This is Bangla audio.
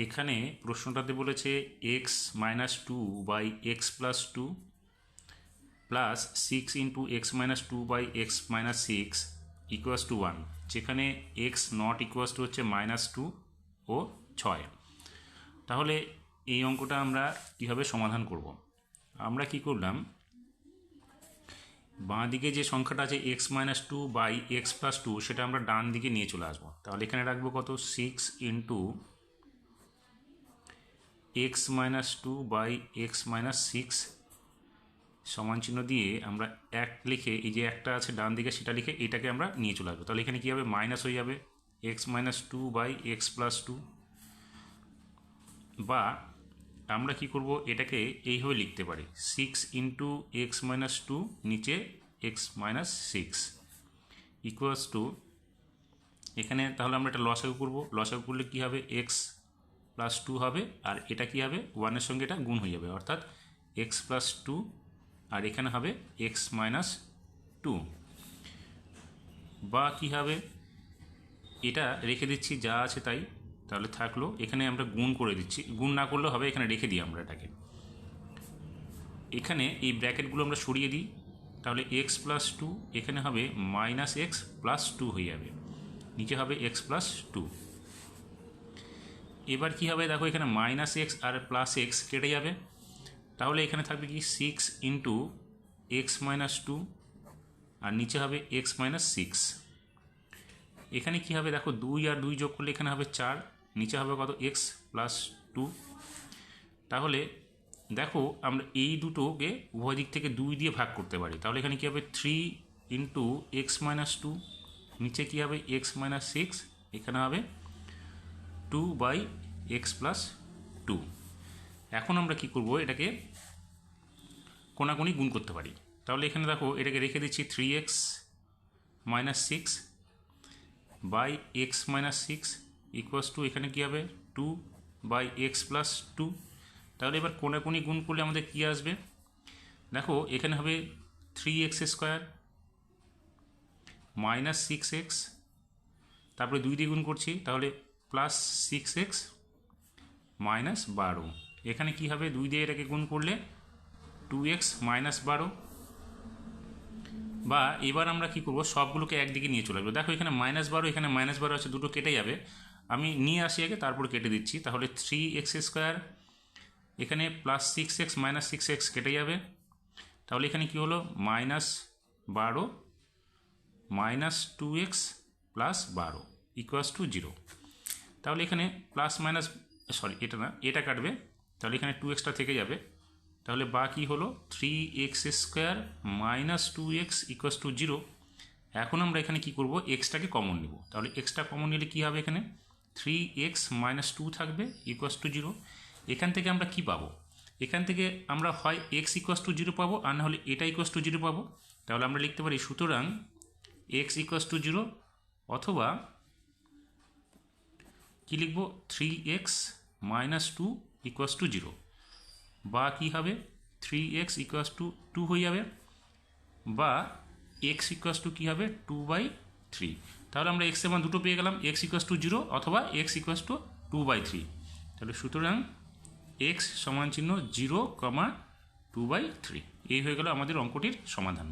এখানে প্রশ্নটাতে বলেছে x minus two by x plus two plus six into x minus two by x minus six equals to one, যেখানে এক্স নট ইকুয়াস টু হচ্ছে মাইনাস টু ও ছয়। তাহলে এই অঙ্কটা আমরা কীভাবে সমাধান করব? আমরা কি করলাম, বাঁ দিকে যে সংখ্যাটা আছে x minus two by x plus two, সেটা আমরা ডান দিকে নিয়ে চলে আসবো। তাহলে এখানে রাখবো কত, six into x minus two by x minus six সমান চিহ্ন দিয়ে আমরা এক লিখে, এই যে একটা আছে ডান দিকে সেটা লিখে এটাকে আমরা নিয়ে চলে আসবো। তাহলে এখানে কী হবে, মাইনাস হয়ে যাবে x minus two by x plus two. বা আমরা কি করব, এটাকে এইভাবে লিখতে পারি, six into x minus two নিচে x minus six equals to, এখানে তাহলে আমরা এটা লসাগু করবো। লসাগু করলে কী হবে, এক্স প্লাস টু হবে, আর এটা কী হবে, ওয়ানের সঙ্গে এটা গুণ হয়ে যাবে, অর্থাৎ এক্স প্লাস টু, আর এখানে হবে এক্স মাইনাস টু। বা কী হবে, এটা রেখে দিচ্ছি যা আছে তাই, তাহলে থাকলো, এখানে আমরা গুণ করে দিচ্ছি, গুণ না করলেও হবে, এখানে রেখে দিই আমরা এটাকে। এখানে এই ব্র্যাকেটগুলো আমরা সরিয়ে দিই, তাহলে এক্স প্লাস টু এখানে হবে মাইনাস এক্স প্লাস টু হয়ে যাবে, নিচে হবে এক্স প্লাস টু। এবার কী হবে দেখো, এখানে মাইনাস এক্স আর প্লাস এক্স কেটে যাবে, তাহলে এখানে থাকবে কি six into x minus two, আর নিচে হবে এক্স মাইনাস সিক্স। এখানে কী হবে দেখো, দুই আর দুই যোগ করলে এখানে হবে চার, নিচে হবে কত, এক্স প্লাস টু। তাহলে দেখো আমরা এই দুটোকে উভয় দিক থেকে দুই দিয়ে ভাগ করতে পারি, তাহলে এখানে কী হবে, three into x minus two, নিচে কী হবে এক্স মাইনাস সিক্স, এখানে হবে two by x plus two. এখন আমরা কি করব, এটাকে কোনাকুনি গুণ করতে পারি। তাহলে এখানে দেখো এটাকে রেখে দিচ্ছি, three x minus six by x minus six equals to, এখানে কী হবে, two by x plus two. তাহলে এবার কোনাকুনি গুণ করলে আমাদের কী আসবে দেখো, এখানে হবে three x square minus six x, তারপরে দুই দিয়ে গুণ করছি, তাহলে প্লাস সিক্স এক্স মাইনাস বারো। এখানে কী হবে, দুই দিয়ে এটাকে গুণ করলে টু এক্স মাইনাস বারো। বা এবার আমরা কি করব, সবগুলোকে একদিকে নিয়ে চলে আসবো। দেখো এখানে মাইনাস বারো, এখানে মাইনাস বারো আছে, দুটো কেটে যাবে, আমি নিয়ে আসি আগে, তারপর কেটে দিচ্ছি। তাহলে থ্রি এক্স স্কোয়ার, এখানে plus six x minus six x কেটে যাবে, তাহলে এখানে কি হলো, মাইনাস বারো মাইনাস টু এক্স প্লাস বারো ইকুয়ালস টু জিরো। তাহলে এখানে প্লাস মাইনাস, সরি এটা না, এটা কাটবে, তাহলে এখানে টু এক্সটা থেকে যাবে, তাহলে বাকি হলো three x square minus two x equals to zero. এখন আমরা এখানে কি করব, এক্সটাকে কমন নিব, তাহলে এক্সটা কমন নিলে কী হবে, এখানে থ্রি এক্স মাইনাস টু থাকবে ইকুয়ালস টু জিরো। এখান থেকে আমরা কি পাবো, এখান থেকে আমরা হয় এক্স ইকুয়ালস টু জিরো পাবো, আর না হলে এটা ইকুয়ালস টু জিরো পাবো। তাহলে আমরা লিখতে পারি, সুতরাং এক্স ইকুয়ালস টু জিরো, অথবা কি লিখব, three x minus two equals to zero. বা কী হবে, three x equals to two হয়ে যাবে, বা এক্স ইকুয়ালস টু কী হবে, টু বাই থ্রি। তাহলে আমরা এক্সের মান দুটো পেয়ে গেলাম, এক্স ইকুয়ালস টু জিরো অথবা x equals to two by three. তাহলে সুতরাং এক্স সমান চিহ্ন zero comma two by three. এই হয়ে গেল আমাদের অঙ্কটির সমাধান।